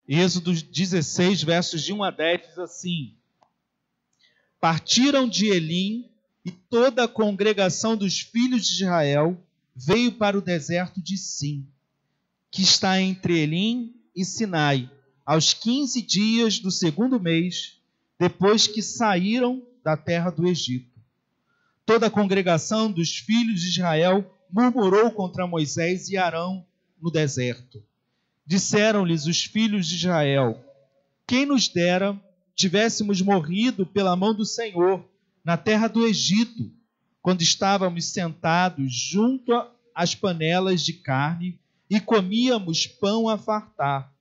Êxodo 16, versos de 1 a 10, diz assim: Partiram de Elim, e toda a congregação dos filhos de Israel veio para o deserto de Sim, que está entre Elim e Sinai, aos 15 dias do segundo mês, depois que saíram da terra do Egito. Toda a congregação dos filhos de Israel murmurou contra Moisés e Arão no deserto. Disseram-lhes os filhos de Israel: quem nos dera tivéssemos morrido pela mão do Senhor na terra do Egito, quando estávamos sentados junto às panelas de carne e comíamos pão a fartar,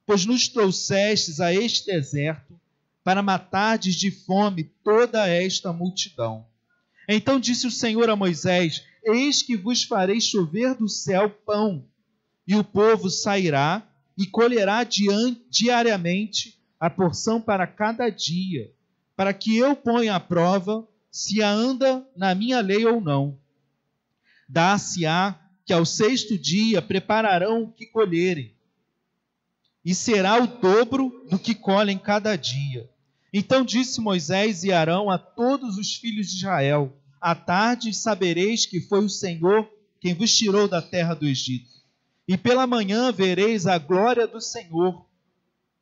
pois nos trouxestes a este deserto para matardes de fome toda esta multidão. Então disse o Senhor a Moisés: eis que vos farei chover do céu pão, e o povo sairá e colherá diariamente a porção para cada dia, para que eu ponha à prova se anda na minha lei ou não. Dar-se-á que ao sexto dia prepararão o que colherem, e será o dobro do que colhem cada dia. Então disse Moisés e Arão a todos os filhos de Israel: à tarde sabereis que foi o Senhor quem vos tirou da terra do Egito. E pela manhã vereis a glória do Senhor,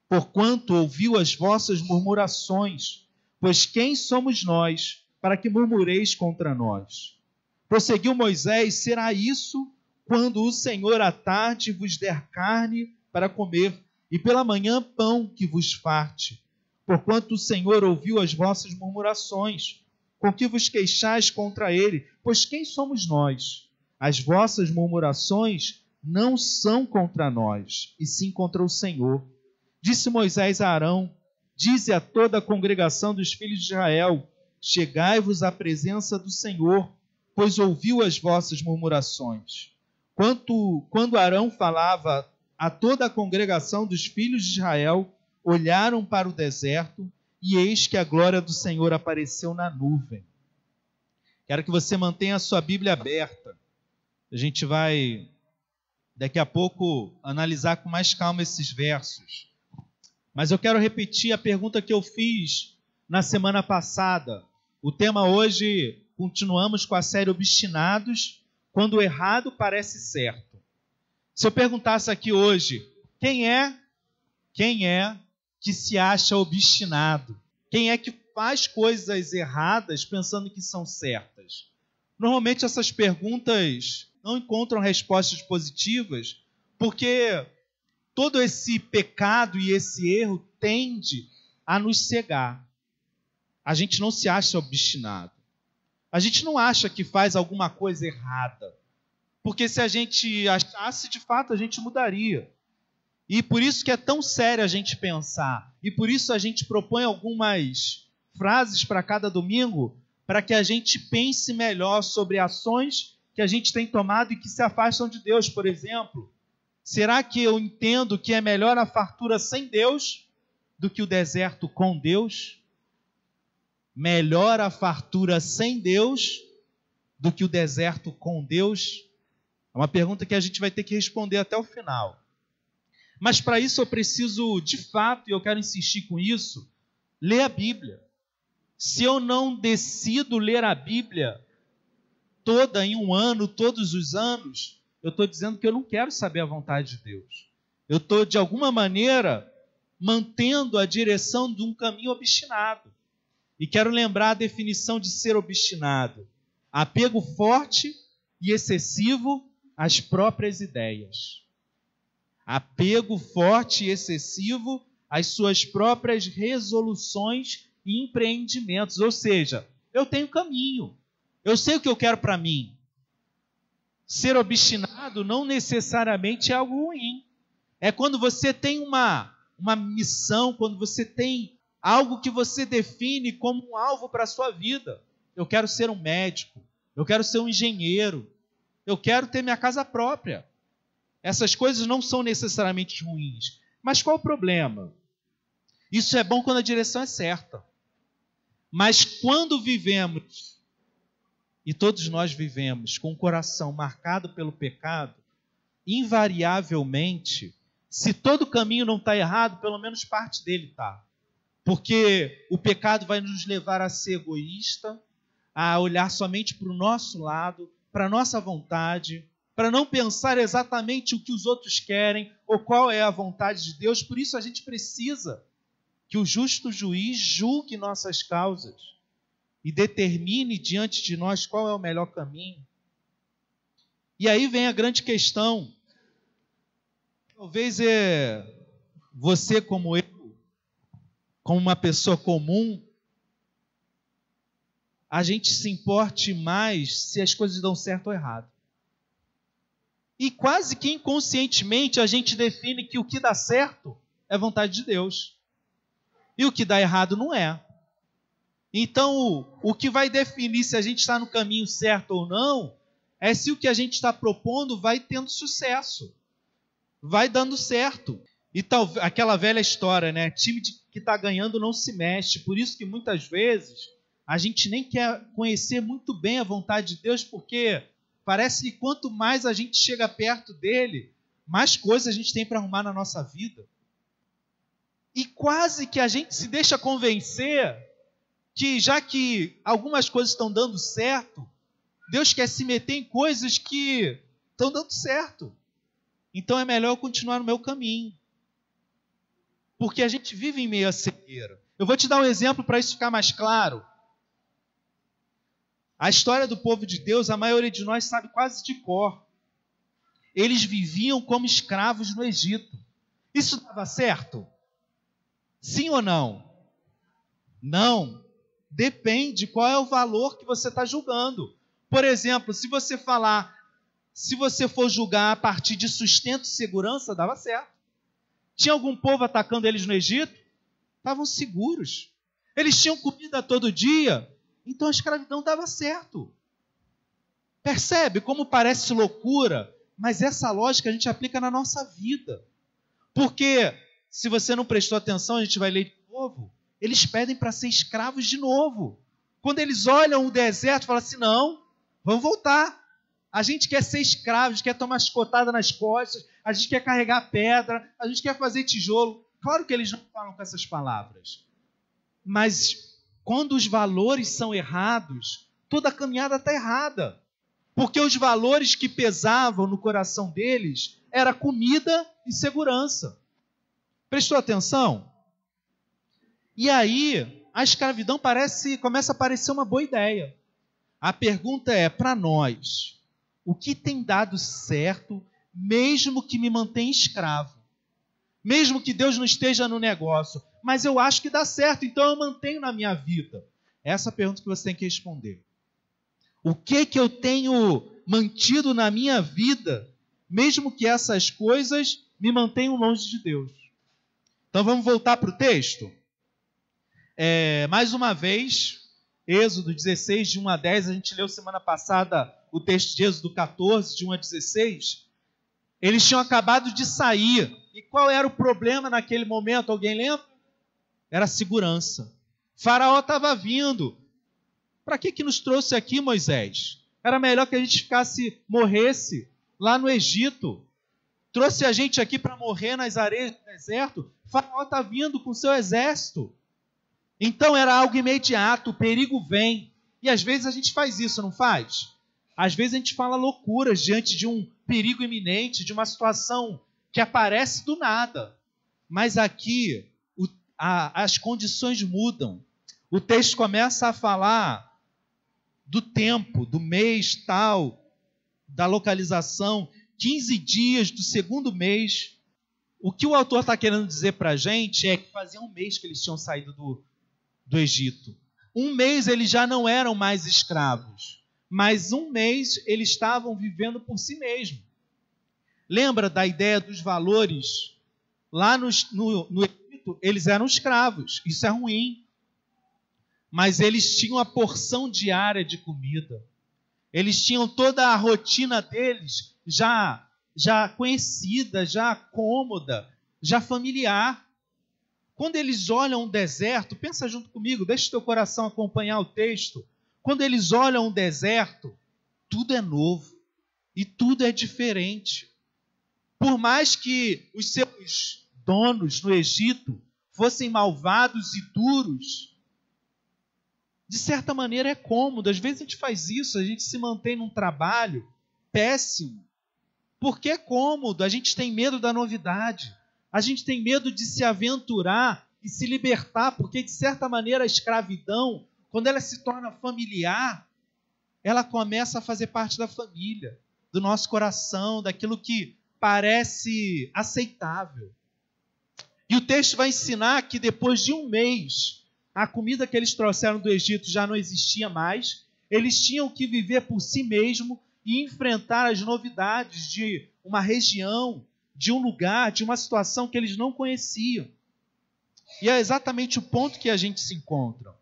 porquanto ouviu as vossas murmurações. Pois quem somos nós, para que murmureis contra nós? Prosseguiu Moisés: será isso quando o Senhor à tarde vos der carne para comer, e pela manhã pão que vos farte? Porquanto o Senhor ouviu as vossas murmurações, com que vos queixais contra ele. Pois quem somos nós? As vossas murmurações não são contra nós, e sim contra o Senhor. Disse Moisés a Arão: dize a toda a congregação dos filhos de Israel: chegai-vos à presença do Senhor, pois ouviu as vossas murmurações. Quando Arão falava a toda a congregação dos filhos de Israel, olharam para o deserto, e eis que a glória do Senhor apareceu na nuvem. Quero que você mantenha a sua Bíblia aberta. A gente vai, daqui a pouco, analisar com mais calma esses versos. Mas eu quero repetir a pergunta que eu fiz na semana passada. O tema hoje, continuamos com a série Obstinados, quando o errado parece certo. Se eu perguntasse aqui hoje, quem é que se acha obstinado? Quem é que faz coisas erradas pensando que são certas? Normalmente essas perguntas não encontram respostas positivas, porque todo esse pecado e esse erro tende a nos cegar. A gente não se acha obstinado. A gente não acha que faz alguma coisa errada. Porque se a gente achasse, de fato, a gente mudaria. E por isso que é tão sério a gente pensar. E por isso a gente propõe algumas frases para cada domingo, para que a gente pense melhor sobre ações que a gente tem tomado e que se afastam de Deus. Por exemplo, será que eu entendo que é melhor a fartura sem Deus do que o deserto com Deus? Melhor a fartura sem Deus do que o deserto com Deus? É uma pergunta que a gente vai ter que responder até o final. Mas para isso eu preciso, de fato, e eu quero insistir com isso, ler a Bíblia. Se eu não decido ler a Bíblia toda em um ano, todos os anos, eu estou dizendo que eu não quero saber a vontade de Deus. Eu estou, de alguma maneira, mantendo a direção de um caminho obstinado. E quero lembrar a definição de ser obstinado: apego forte e excessivo às próprias ideias. Apego forte e excessivo às suas próprias resoluções e empreendimentos. Ou seja, eu tenho caminho. Eu sei o que eu quero para mim. Ser obstinado não necessariamente é algo ruim. É quando você tem uma missão, quando você tem algo que você define como um alvo para a sua vida. Eu quero ser um médico. Eu quero ser um engenheiro. Eu quero ter minha casa própria. Essas coisas não são necessariamente ruins. Mas qual o problema? Isso é bom quando a direção é certa. Mas quando vivemos, e todos nós vivemos, com o coração marcado pelo pecado, invariavelmente Se todo caminho não está errado, pelo menos parte dele está. Porque o pecado vai nos levar a ser egoísta, a olhar somente para o nosso lado, para a nossa vontade, para não pensar exatamente o que os outros querem ou qual é a vontade de Deus. Por isso a gente precisa que o justo juiz julgue nossas causas e determine diante de nós qual é o melhor caminho. E aí vem a grande questão. Talvez você, como eu, como uma pessoa comum, a gente se importe mais se as coisas dão certo ou errado. E quase que inconscientemente a gente define que o que dá certo é vontade de Deus. E o que dá errado não é. Então, o que vai definir se a gente está no caminho certo ou não é se o que a gente está propondo vai tendo sucesso, vai dando certo. E aquela velha história, né? Time que está ganhando não se mexe. Por isso que muitas vezes a gente nem quer conhecer muito bem a vontade de Deus, porque parece que quanto mais a gente chega perto dele, mais coisas a gente tem para arrumar na nossa vida. E quase que a gente se deixa convencer que, já que algumas coisas estão dando certo, Deus quer se meter em coisas que estão dando certo. Então é melhor eu continuar no meu caminho. Porque a gente vive em meio à cegueira. Eu vou te dar um exemplo para isso ficar mais claro. A história do povo de Deus, a maioria de nós sabe quase de cor. Eles viviam como escravos no Egito. Isso dava certo? Sim ou não? Não. Depende qual é o valor que você está julgando. Por exemplo, se você for julgar a partir de sustento e segurança, dava certo. Tinha algum povo atacando eles no Egito? Estavam seguros. Eles tinham comida todo dia, então a escravidão dava certo. Percebe como parece loucura, mas essa lógica a gente aplica na nossa vida. Porque, se você não prestou atenção, a gente vai ler de novo, eles pedem para ser escravos de novo. Quando eles olham o deserto, falam assim, não, vamos voltar. A gente quer ser escravo, a gente quer tomar chicotada nas costas, a gente quer carregar pedra, a gente quer fazer tijolo. Claro que eles não falam com essas palavras. Mas quando os valores são errados, toda a caminhada está errada. Porque os valores que pesavam no coração deles era comida e segurança. Prestou atenção? E aí, a escravidão começa a parecer uma boa ideia. A pergunta é, para nós, o que tem dado certo, mesmo que me mantenha escravo? Mesmo que Deus não esteja no negócio, mas eu acho que dá certo, então eu mantenho na minha vida. Essa é a pergunta que você tem que responder. O que eu tenho mantido na minha vida, mesmo que essas coisas me mantenham longe de Deus? Então vamos voltar para o texto? Mais uma vez, Êxodo 16, de 1 a 10, a gente leu semana passada o texto de Êxodo 14, de 1 a 16. Eles tinham acabado de sair. E qual era o problema naquele momento? Alguém lembra? Era a segurança. Faraó estava vindo. Para que nos trouxe aqui, Moisés? Era melhor que a gente morresse lá no Egito. Trouxe a gente aqui para morrer nas areias do deserto. Faraó está vindo com seu exército. Então era algo imediato, o perigo vem. E às vezes a gente faz isso, não faz? Às vezes a gente fala loucuras diante de um perigo iminente, de uma situação que aparece do nada. Mas aqui as condições mudam. O texto começa a falar do tempo, do mês tal, da localização, 15 dias do segundo mês. O que o autor está querendo dizer para a gente é que fazia um mês que eles tinham saído do Egito. Um mês eles já não eram mais escravos, mas um mês eles estavam vivendo por si mesmos. Lembra da ideia dos valores? Lá no Egito, eles eram escravos, isso é ruim. Mas eles tinham a porção diária de comida. Eles tinham toda a rotina deles já conhecida, já cômoda, já familiar. Quando eles olham um deserto, pensa junto comigo, deixa o teu coração acompanhar o texto. Quando eles olham um deserto, tudo é novo e tudo é diferente. Por mais que os seus donos no Egito fossem malvados e duros, de certa maneira é cômodo. Às vezes a gente faz isso, a gente se mantém num trabalho péssimo, porque é cômodo, a gente tem medo da novidade, a gente tem medo de se aventurar e se libertar, porque de certa maneira a escravidão, quando ela se torna familiar, ela começa a fazer parte da família, do nosso coração, daquilo que parece aceitável. E o texto vai ensinar que depois de um mês, a comida que eles trouxeram do Egito já não existia mais, eles tinham que viver por si mesmos e enfrentar as novidades de uma região, de um lugar, de uma situação que eles não conheciam. E é exatamente o ponto que a gente se encontra.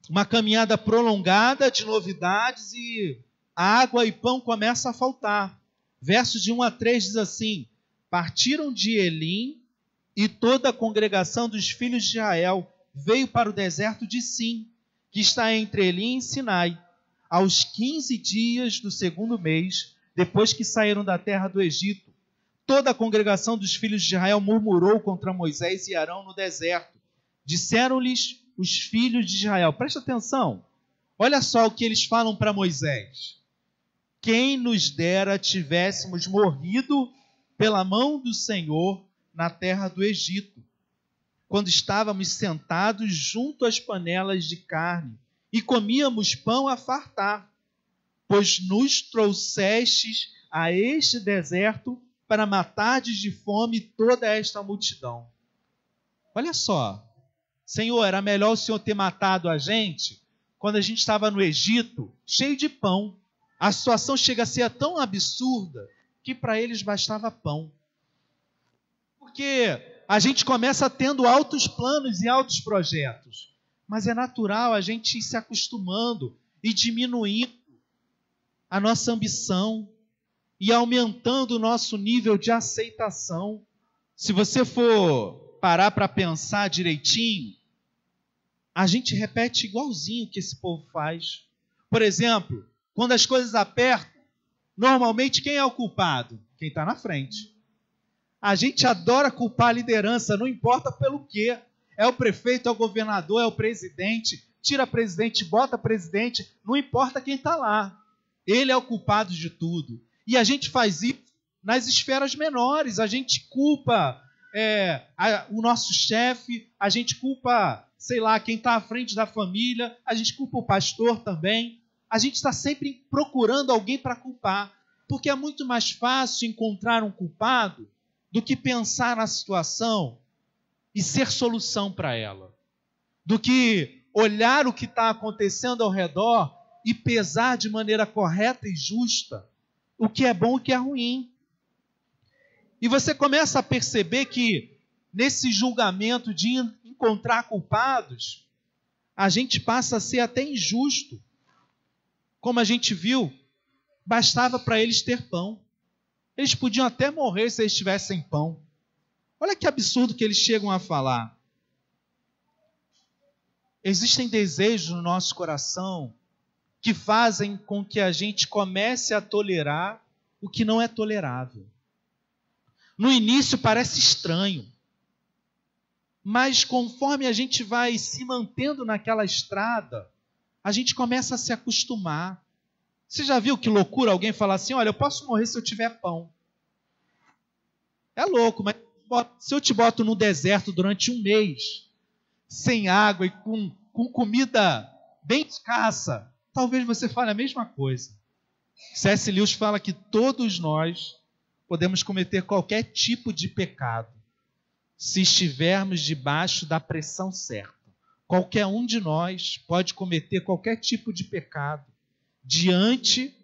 Uma caminhada prolongada de novidades e água e pão começa a faltar. Versos de 1 a 3 diz assim: partiram de Elim e toda a congregação dos filhos de Israel veio para o deserto de Sim, que está entre Elim e Sinai, aos 15 dias do segundo mês, depois que saíram da terra do Egito. Toda a congregação dos filhos de Israel murmurou contra Moisés e Arão no deserto. Disseram-lhes os filhos de Israel, presta atenção, olha só o que eles falam para Moisés: quem nos dera tivéssemos morrido pela mão do Senhor na terra do Egito, quando estávamos sentados junto às panelas de carne e comíamos pão a fartar, pois nos trouxestes a este deserto para matardes de fome toda esta multidão. Olha só, Senhor, era melhor o Senhor ter matado a gente quando a gente estava no Egito, cheio de pão. A situação chega a ser tão absurda que para eles bastava pão. Porque a gente começa tendo altos planos e altos projetos, mas é natural a gente ir se acostumando e diminuindo a nossa ambição e aumentando o nosso nível de aceitação. Se você for parar para pensar direitinho, a gente repete igualzinho o que esse povo faz. Por exemplo, quando as coisas apertam, normalmente quem é o culpado? Quem está na frente. A gente adora culpar a liderança, não importa pelo quê. É o prefeito, é o governador, é o presidente. Tira presidente, bota presidente, não importa quem está lá. Ele é o culpado de tudo. E a gente faz isso nas esferas menores. A gente culpa o nosso chefe, a gente culpa, sei lá, quem está à frente da família, a gente culpa o pastor também. A gente está sempre procurando alguém para culpar, porque é muito mais fácil encontrar um culpado do que pensar na situação e ser solução para ela, do que olhar o que está acontecendo ao redor e pesar de maneira correta e justa o que é bom e o que é ruim. E você começa a perceber que nesse julgamento de encontrar culpados, a gente passa a ser até injusto. Como a gente viu, bastava para eles ter pão. Eles podiam até morrer se eles tivessem pão. Olha que absurdo que eles chegam a falar. Existem desejos no nosso coração que fazem com que a gente comece a tolerar o que não é tolerável. No início parece estranho, mas conforme a gente vai se mantendo naquela estrada, a gente começa a se acostumar. Você já viu que loucura alguém falar assim: olha, eu posso morrer se eu tiver pão? É louco, mas se eu te boto no deserto durante um mês, sem água e com comida bem escassa, talvez você fale a mesma coisa. C.S. Lewis fala que todos nós podemos cometer qualquer tipo de pecado se estivermos debaixo da pressão certa. Qualquer um de nós pode cometer qualquer tipo de pecado diante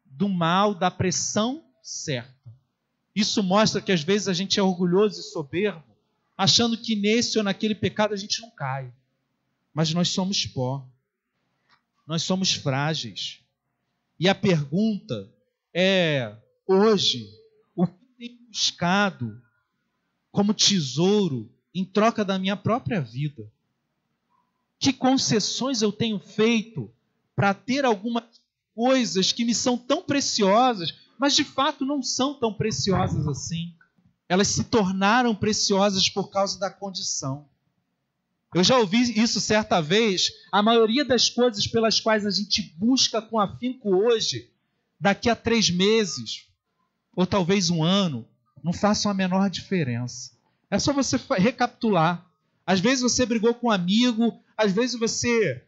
do mal, da pressão certa. Isso mostra que às vezes a gente é orgulhoso e soberbo, achando que nesse ou naquele pecado a gente não cai. Mas nós somos pó. Nós somos frágeis. E a pergunta é, hoje, o que eu tenho buscado como tesouro em troca da minha própria vida? Que concessões eu tenho feito para ter algumas coisas que me são tão preciosas, mas de fato não são tão preciosas assim? elas se tornaram preciosas por causa da condição. Eu já ouvi isso certa vez. A maioria das coisas pelas quais a gente busca com afinco hoje, daqui a 3 meses, ou talvez 1 ano, não façam a menor diferença. É só você recapitular. Às vezes você brigou com um amigo, às vezes você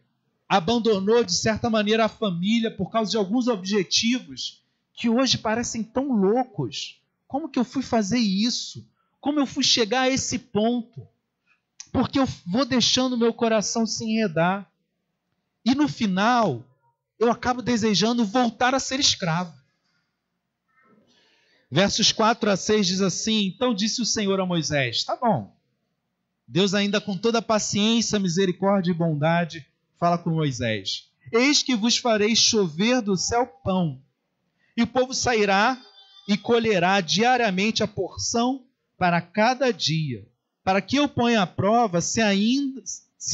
abandonou de certa maneira a família por causa de alguns objetivos que hoje parecem tão loucos. Como que eu fui fazer isso? Como eu fui chegar a esse ponto? Porque eu vou deixando meu coração se enredar. E no final, eu acabo desejando voltar a ser escravo. Versos 4 a 6 diz assim: então disse o Senhor a Moisés, tá bom. Deus ainda com toda paciência, misericórdia e bondade, fala com Moisés. Eis que vos farei chover do céu pão, e o povo sairá e colherá diariamente a porção para cada dia, para que eu ponha à prova se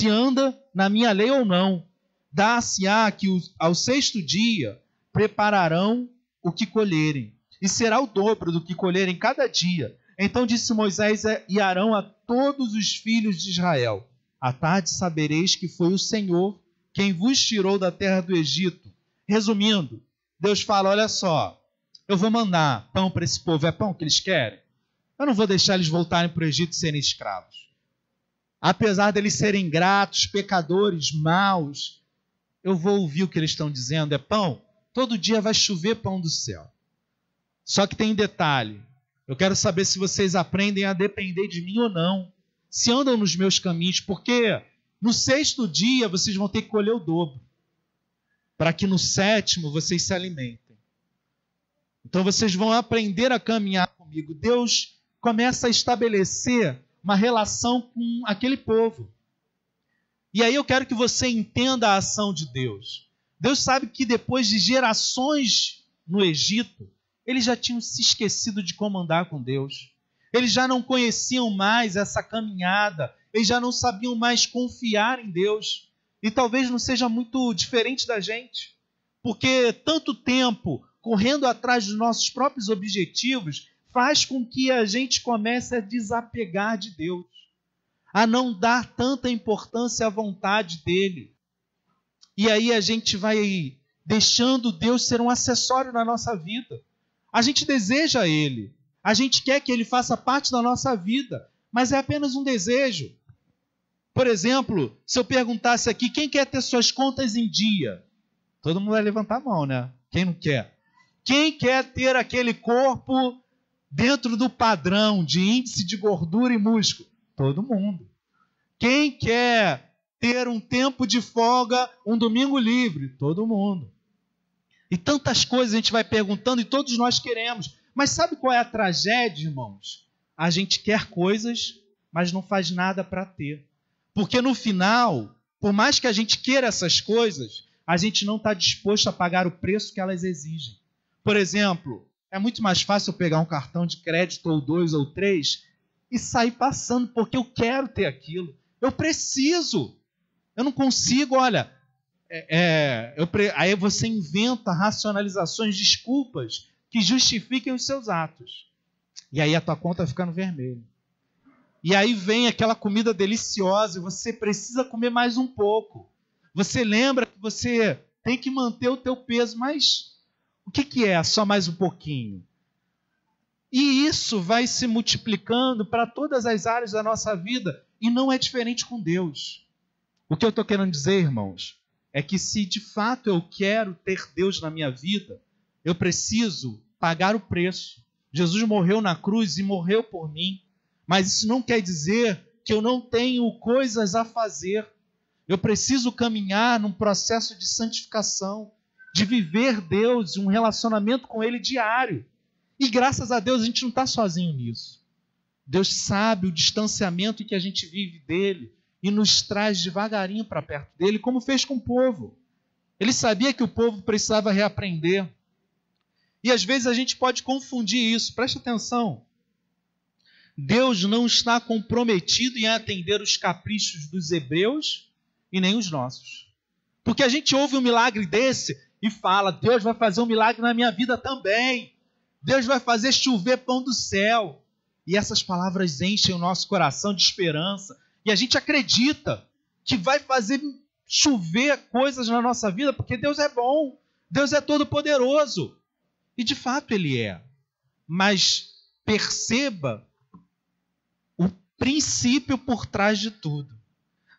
anda na minha lei ou não. Dar-se-á que ao 6º dia prepararão o que colherem, e será o dobro do que colherem cada dia. Então disse Moisés e Arão a todos os filhos de Israel: à tarde sabereis que foi o Senhor quem vos tirou da terra do Egito. Resumindo, Deus fala, olha só, eu vou mandar pão para esse povo, é pão que eles querem? Eu não vou deixar eles voltarem para o Egito e serem escravos. Apesar deles serem ingratos, pecadores, maus, eu vou ouvir o que eles estão dizendo, é pão? Todo dia vai chover pão do céu. Só que tem um detalhe, eu quero saber se vocês aprendem a depender de mim ou não, se andam nos meus caminhos, porque no 6º dia vocês vão ter que colher o dobro, para que no 7º vocês se alimentem. Então vocês vão aprender a caminhar comigo. Deus começa a estabelecer uma relação com aquele povo. E aí eu quero que você entenda a ação de Deus. Deus sabe que depois de gerações no Egito, eles já tinham se esquecido de como andar com Deus. Eles já não conheciam mais essa caminhada. Eles já não sabiam mais confiar em Deus. E talvez não seja muito diferente da gente. Porque tanto tempo correndo atrás dos nossos próprios objetivos faz com que a gente comece a desapegar de Deus. A não dar tanta importância à vontade dele. E aí a gente vai deixando Deus ser um acessório na nossa vida. A gente deseja Ele. A gente quer que Ele faça parte da nossa vida. Mas é apenas um desejo. Por exemplo, se eu perguntasse aqui, quem quer ter suas contas em dia? Todo mundo vai levantar a mão, né? Quem não quer? Quem quer ter aquele corpo dentro do padrão de índice de gordura e músculo? Todo mundo. Quem quer ter um tempo de folga, um domingo livre? Todo mundo. E tantas coisas a gente vai perguntando e todos nós queremos. Mas sabe qual é a tragédia, irmãos? A gente quer coisas, mas não faz nada para ter. Porque no final, por mais que a gente queira essas coisas, a gente não está disposto a pagar o preço que elas exigem. Por exemplo, é muito mais fácil eu pegar um cartão de crédito ou 2 ou 3 e sair passando porque eu quero ter aquilo. Eu preciso. Eu não consigo, olha. Aí você inventa racionalizações, desculpas que justifiquem os seus atos. E aí a tua conta fica no vermelho. E aí vem aquela comida deliciosa e você precisa comer mais um pouco. Você lembra que você tem que manter o teu peso, mas o que é só mais um pouquinho? E isso vai se multiplicando para todas as áreas da nossa vida e não é diferente com Deus. O que eu estou querendo dizer, irmãos, é que se de fato eu quero ter Deus na minha vida, eu preciso pagar o preço. Jesus morreu na cruz e morreu por mim. Mas isso não quer dizer que eu não tenho coisas a fazer. Eu preciso caminhar num processo de santificação, de viver Deus, um relacionamento com Ele diário. E graças a Deus a gente não está sozinho nisso. Deus sabe o distanciamento em que a gente vive dEle e nos traz devagarinho para perto dEle, como fez com o povo. Ele sabia que o povo precisava reaprender. E às vezes a gente pode confundir isso. Preste atenção. Deus não está comprometido em atender os caprichos dos hebreus e nem os nossos. Porque a gente ouve um milagre desse e fala, Deus vai fazer um milagre na minha vida também. Deus vai fazer chover pão do céu. E essas palavras enchem o nosso coração de esperança. E a gente acredita que vai fazer chover coisas na nossa vida, porque Deus é bom, Deus é todo-poderoso. E de fato Ele é. Mas perceba o princípio por trás de tudo.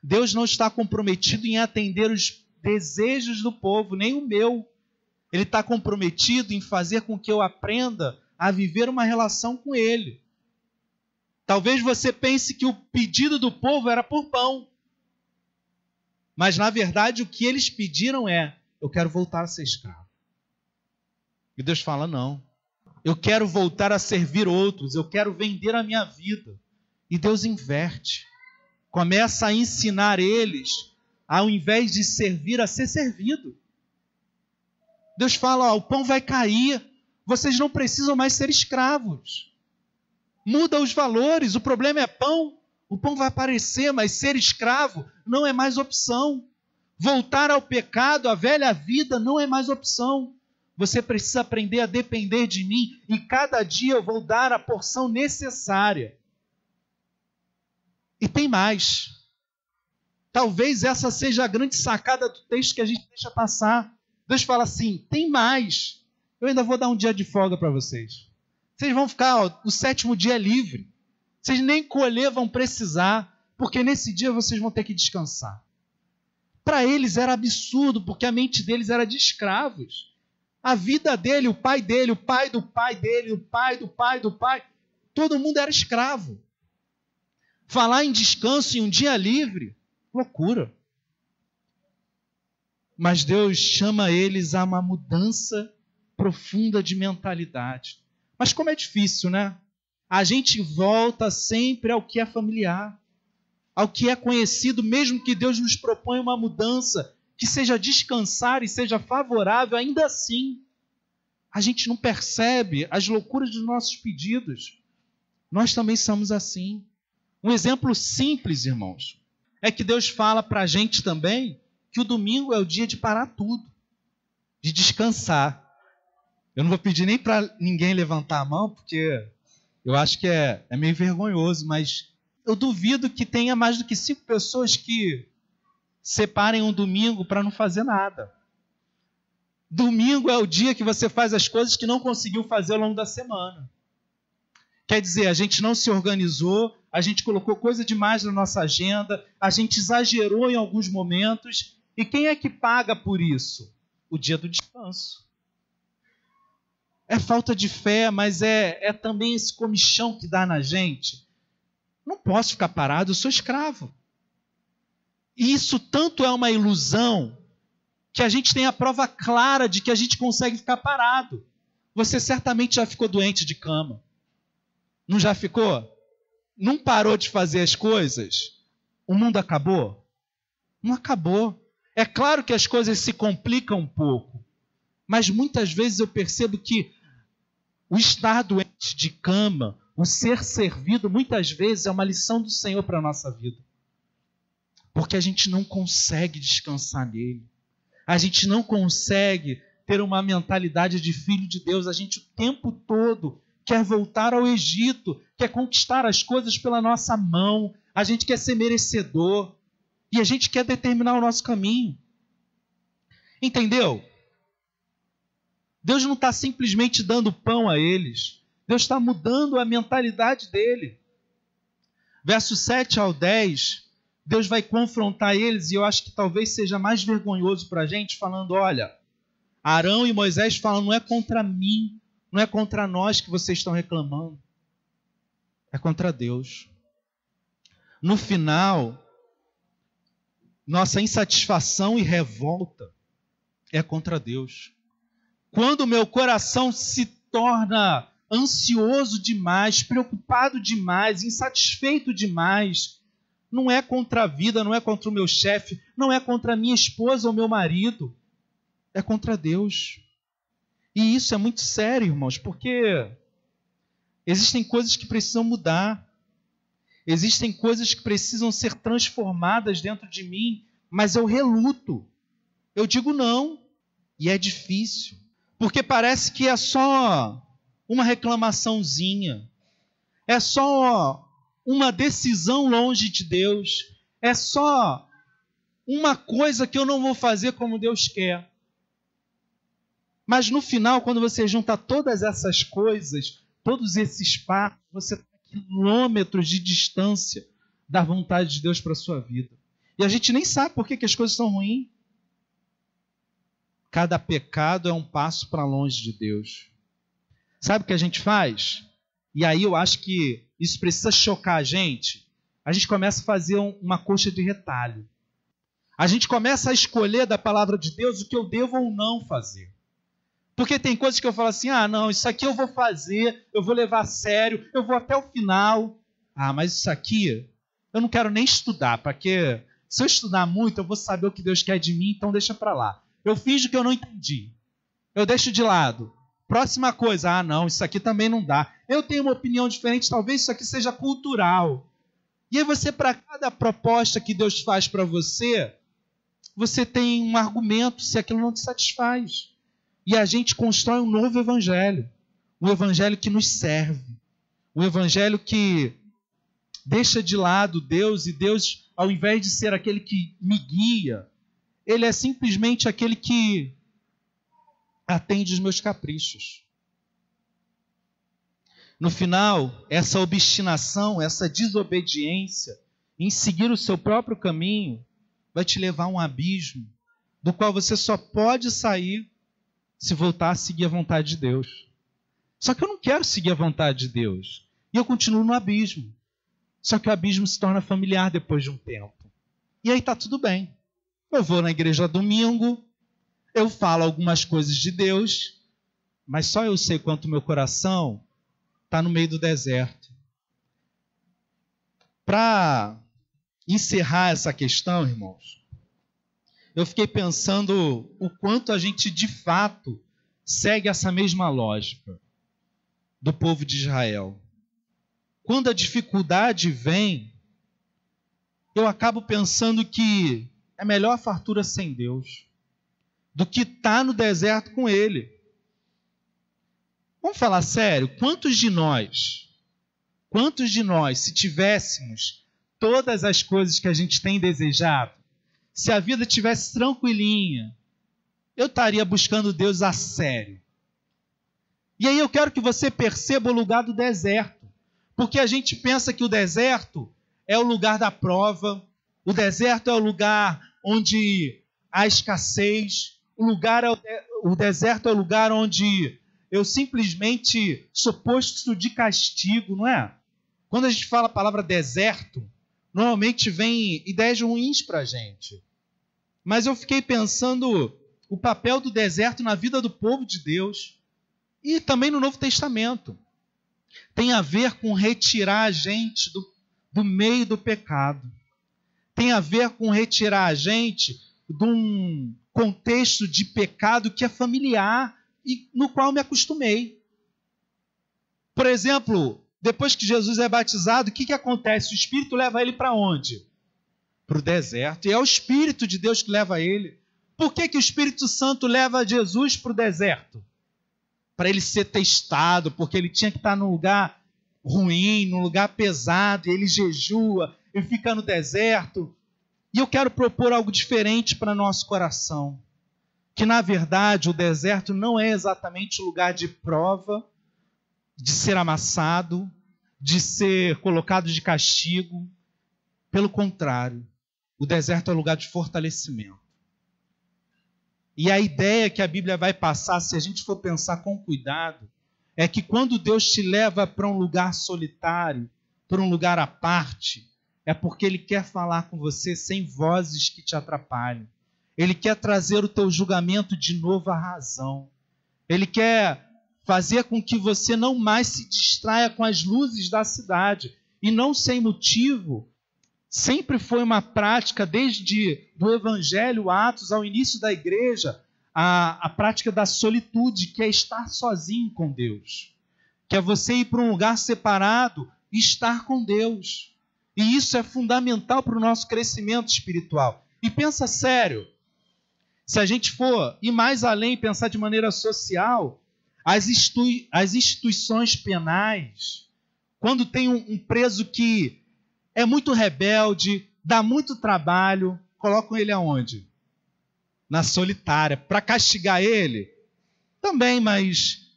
Deus não está comprometido em atender os desejos do povo, nem o meu. Ele está comprometido em fazer com que eu aprenda a viver uma relação com Ele. Talvez você pense que o pedido do povo era por pão. Mas, na verdade, o que eles pediram é: eu quero voltar a ser escravo. E Deus fala: não. Eu quero voltar a servir outros. Eu quero vender a minha vida. E Deus inverte. Começa a ensinar eles, ao invés de servir, a ser servido. Deus fala: o pão vai cair. Vocês não precisam mais ser escravos. Muda os valores. O problema é pão. O pão vai aparecer, mas ser escravo não é mais opção. Voltar ao pecado, à velha vida, não é mais opção. Você precisa aprender a depender de mim e cada dia eu vou dar a porção necessária. E tem mais. Talvez essa seja a grande sacada do texto que a gente deixa passar. Deus fala assim: tem mais. Eu ainda vou dar um dia de folga para vocês. Vocês vão ficar, o 7º dia livre. Vocês nem colher vão precisar, porque nesse dia vocês vão ter que descansar. Para eles era absurdo, porque a mente deles era de escravos. A vida dele, o pai dele, o pai do pai dele, o pai do pai do pai, todo mundo era escravo. Falar em descanso, em um dia livre, loucura. Mas Deus chama eles a uma mudança profunda de mentalidade. Mas como é difícil, né? A gente volta sempre ao que é familiar, ao que é conhecido, mesmo que Deus nos proponha uma mudança que seja descansar e seja favorável, ainda assim, a gente não percebe as loucuras dos nossos pedidos. Nós também somos assim. Um exemplo simples, irmãos, é que Deus fala para a gente também que o domingo é o dia de parar tudo, de descansar. Eu não vou pedir nem para ninguém levantar a mão, porque eu acho que é meio vergonhoso, mas eu duvido que tenha mais do que 5 pessoas que separem um domingo para não fazer nada. Domingo é o dia que você faz as coisas que não conseguiu fazer ao longo da semana. Quer dizer, a gente não se organizou, a gente colocou coisa demais na nossa agenda, a gente exagerou em alguns momentos. E quem é que paga por isso? O dia do descanso. É falta de fé, mas é também esse comichão que dá na gente. Não posso ficar parado, eu sou escravo. E isso tanto é uma ilusão que a gente tem a prova clara de que a gente consegue ficar parado. Você certamente já ficou doente de cama. Não já ficou? Não parou de fazer as coisas? O mundo acabou? Não acabou. É claro que as coisas se complicam um pouco, mas muitas vezes eu percebo que o estar doente de cama, o ser servido, muitas vezes é uma lição do Senhor para a nossa vida. Porque a gente não consegue descansar nele. A gente não consegue ter uma mentalidade de filho de Deus. A gente o tempo todo quer voltar ao Egito, quer conquistar as coisas pela nossa mão. A gente quer ser merecedor. E a gente quer determinar o nosso caminho. Entendeu? Deus não está simplesmente dando pão a eles. Deus está mudando a mentalidade dele. Versos 7 ao 10, Deus vai confrontar eles, e eu acho que talvez seja mais vergonhoso para a gente, falando: olha, Arão e Moisés falam: não é contra mim, não é contra nós que vocês estão reclamando. É contra Deus. No final, nossa insatisfação e revolta é contra Deus. Quando o meu coração se torna ansioso demais, preocupado demais, insatisfeito demais, não é contra a vida, não é contra o meu chefe, não é contra a minha esposa ou meu marido, é contra Deus. E isso é muito sério, irmãos, porque existem coisas que precisam mudar, existem coisas que precisam ser transformadas dentro de mim, mas eu reluto, eu digo não, e é difícil. Porque parece que é só uma reclamaçãozinha. É só uma decisão longe de Deus. É só uma coisa que eu não vou fazer como Deus quer. Mas no final, quando você junta todas essas coisas, todos esses passos, você está a quilômetros de distância da vontade de Deus para a sua vida. E a gente nem sabe por que as coisas são ruins. Cada pecado é um passo para longe de Deus. Sabe o que a gente faz? E aí eu acho que isso precisa chocar a gente. A gente começa a fazer uma coxa de retalho. A gente começa a escolher da palavra de Deus o que eu devo ou não fazer. Porque tem coisas que eu falo assim, não, isso aqui eu vou fazer, eu vou levar a sério, eu vou até o final. Mas isso aqui eu não quero nem estudar, porque se eu estudar muito eu vou saber o que Deus quer de mim, então deixa para lá. Eu finjo que eu não entendi. Eu deixo de lado. Próxima coisa, não, isso aqui também não dá. Eu tenho uma opinião diferente, talvez isso aqui seja cultural. E aí você, para cada proposta que Deus faz para você, você tem um argumento se aquilo não te satisfaz. E a gente constrói um novo evangelho. Um evangelho que nos serve. Um evangelho que deixa de lado Deus, e Deus, ao invés de ser aquele que me guia, Ele é simplesmente aquele que atende os meus caprichos. No final, essa obstinação, essa desobediência em seguir o seu próprio caminho vai te levar a um abismo do qual você só pode sair se voltar a seguir a vontade de Deus. Só que eu não quero seguir a vontade de Deus. E eu continuo no abismo. Só que o abismo se torna familiar depois de um tempo. E aí está tudo bem. Eu vou na igreja domingo, eu falo algumas coisas de Deus, mas só eu sei quanto meu coração está no meio do deserto. Para encerrar essa questão, irmãos, eu fiquei pensando o quanto a gente de fato segue essa mesma lógica do povo de Israel. Quando a dificuldade vem, eu acabo pensando que é melhor a fartura sem Deus do que estar no deserto com Ele. Vamos falar sério, quantos de nós, se tivéssemos todas as coisas que a gente tem desejado, se a vida tivesse tranquilinha, eu estaria buscando Deus a sério. E aí eu quero que você perceba o lugar do deserto. Porque a gente pensa que o deserto é o lugar da prova, o deserto é o lugar onde há escassez, o deserto é o lugar onde eu simplesmente sou posto de castigo, não é? Quando a gente fala a palavra deserto, normalmente vem ideias ruins para a gente. Mas eu fiquei pensando o papel do deserto na vida do povo de Deus e também no Novo Testamento. Tem a ver com retirar a gente do meio do pecado. Tem a ver com retirar a gente de um contexto de pecado que é familiar e no qual me acostumei. Por exemplo, depois que Jesus é batizado, o que acontece? O Espírito leva ele para onde? Para o deserto. E é o Espírito de Deus que leva ele. Por que o Espírito Santo leva Jesus para o deserto? Para ele ser testado, porque ele tinha que estar num lugar ruim, num lugar pesado, e ele jejua, ele fica no deserto. E eu quero propor algo diferente para nosso coração. Que, na verdade, o deserto não é exatamente o lugar de prova, de ser amassado, de ser colocado de castigo. Pelo contrário, o deserto é o lugar de fortalecimento. E a ideia que a Bíblia vai passar, se a gente for pensar com cuidado, é que quando Deus te leva para um lugar solitário, para um lugar à parte, é porque Ele quer falar com você sem vozes que te atrapalhem. Ele quer trazer o teu julgamento de novo à razão. Ele quer fazer com que você não mais se distraia com as luzes da cidade. E não sem motivo. Sempre foi uma prática, desde do Evangelho, Atos, ao início da igreja, a prática da solitude, que é estar sozinho com Deus. Que é você ir para um lugar separado e estar com Deus. E isso é fundamental para o nosso crescimento espiritual. E pensa sério, se a gente for ir mais além, pensar de maneira social, as instituições penais, Quando tem um preso que é muito rebelde, dá muito trabalho, colocam ele aonde? Na solitária. Para castigar ele? Também, mas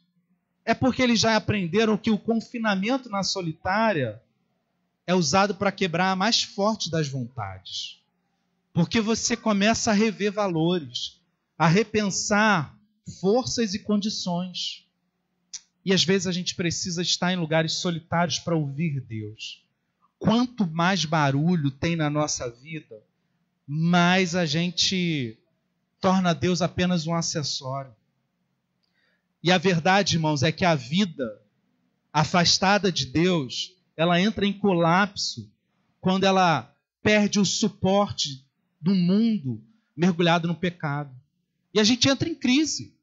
é porque eles já aprenderam que o confinamento na solitária é usado para quebrar a mais forte das vontades. Porque você começa a rever valores, a repensar forças e condições. E às vezes a gente precisa estar em lugares solitários para ouvir Deus. Quanto mais barulho tem na nossa vida, mais a gente torna Deus apenas um acessório. E a verdade, irmãos, é que a vida afastada de Deus, ela entra em colapso quando ela perde o suporte do mundo mergulhado no pecado. E a gente entra em crise.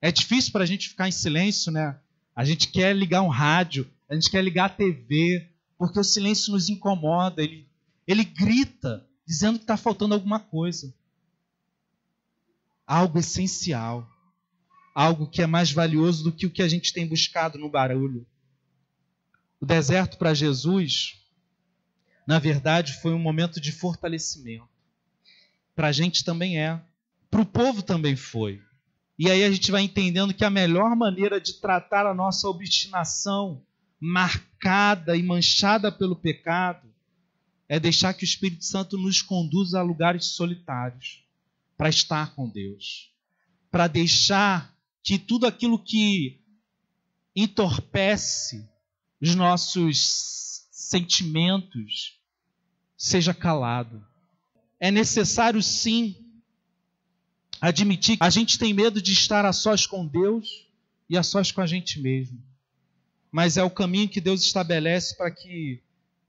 É difícil para a gente ficar em silêncio, né? A gente quer ligar um rádio, a gente quer ligar a TV, porque o silêncio nos incomoda. Ele grita, dizendo que está faltando alguma coisa. Algo essencial. Algo que é mais valioso do que o que a gente tem buscado no barulho. O deserto para Jesus, na verdade, foi um momento de fortalecimento. Para a gente também é. Para o povo também foi. E aí a gente vai entendendo que a melhor maneira de tratar a nossa obstinação marcada e manchada pelo pecado é deixar que o Espírito Santo nos conduza a lugares solitários para estar com Deus. Para deixar que tudo aquilo que entorpece os nossos sentimentos seja calado. É necessário, sim, admitir que a gente tem medo de estar a sós com Deus e a sós com a gente mesmo. Mas é o caminho que Deus estabelece para que,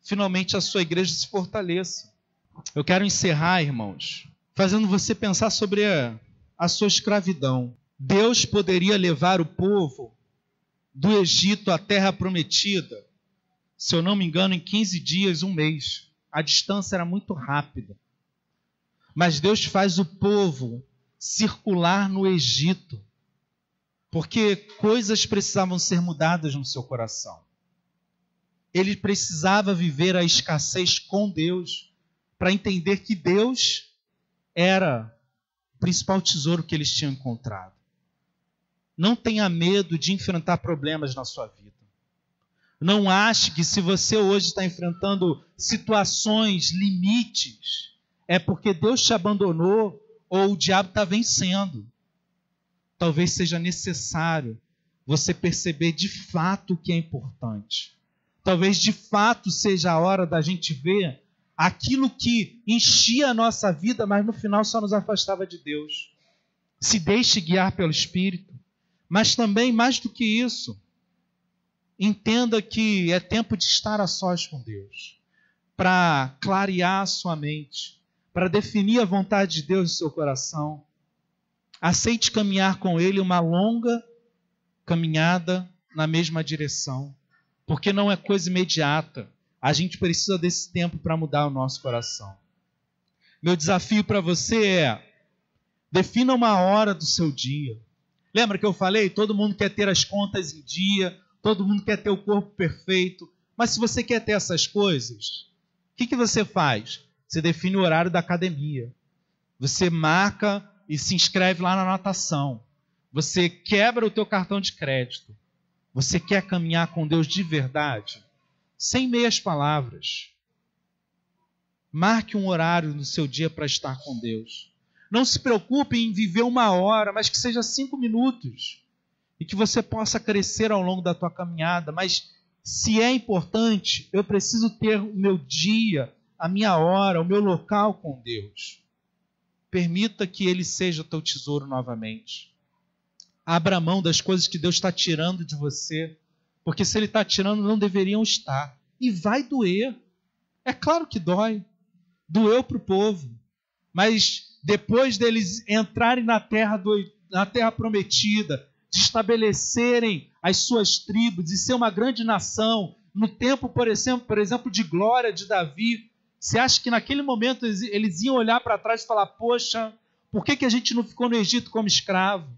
finalmente, a sua igreja se fortaleça. Eu quero encerrar, irmãos, fazendo você pensar sobre a sua escravidão. Deus poderia levar o povo do Egito à terra prometida, se eu não me engano, em 15 dias, um mês. A distância era muito rápida. Mas Deus faz o povo circular no Egito, porque coisas precisavam ser mudadas no seu coração. Ele precisava viver a escassez com Deus, para entender que Deus era o principal tesouro que eles tinham encontrado. Não tenha medo de enfrentar problemas na sua vida. Não ache que se você hoje está enfrentando situações, limites, é porque Deus te abandonou ou o diabo está vencendo. Talvez seja necessário você perceber de fato o que é importante. Talvez de fato seja a hora da gente ver aquilo que enchia a nossa vida, mas no final só nos afastava de Deus. Se deixe guiar pelo Espírito. Mas também, mais do que isso, entenda que é tempo de estar a sós com Deus, para clarear a sua mente, para definir a vontade de Deus no seu coração. Aceite caminhar com Ele uma longa caminhada na mesma direção, porque não é coisa imediata. A gente precisa desse tempo para mudar o nosso coração. Meu desafio para você é: defina uma hora do seu dia. Lembra que eu falei? Todo mundo quer ter as contas em dia, todo mundo quer ter o corpo perfeito. Mas se você quer ter essas coisas, o que você faz? Você define o horário da academia. Você marca e se inscreve lá na natação. Você quebra o teu cartão de crédito. Você quer caminhar com Deus de verdade? Sem meias palavras. Marque um horário no seu dia para estar com Deus. Não se preocupe em viver uma hora, mas que seja 5 minutos. E que você possa crescer ao longo da tua caminhada. Mas se é importante, eu preciso ter o meu dia, a minha hora, o meu local com Deus. Permita que Ele seja o teu tesouro novamente. Abra mão das coisas que Deus está tirando de você. Porque se Ele está tirando, não deveriam estar. E vai doer. É claro que dói. Doeu para o povo. Mas depois deles entrarem na terra prometida, de estabelecerem as suas tribos e ser uma grande nação, no tempo, por exemplo, de glória de Davi, você acha que naquele momento eles iam olhar para trás e falar: poxa, por que a gente não ficou no Egito como escravo?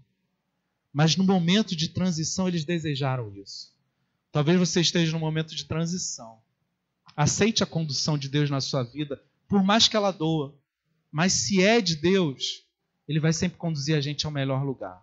Mas no momento de transição eles desejaram isso. Talvez você esteja num momento de transição. Aceite a condução de Deus na sua vida, por mais que ela doa. Mas se é de Deus, Ele vai sempre conduzir a gente ao melhor lugar.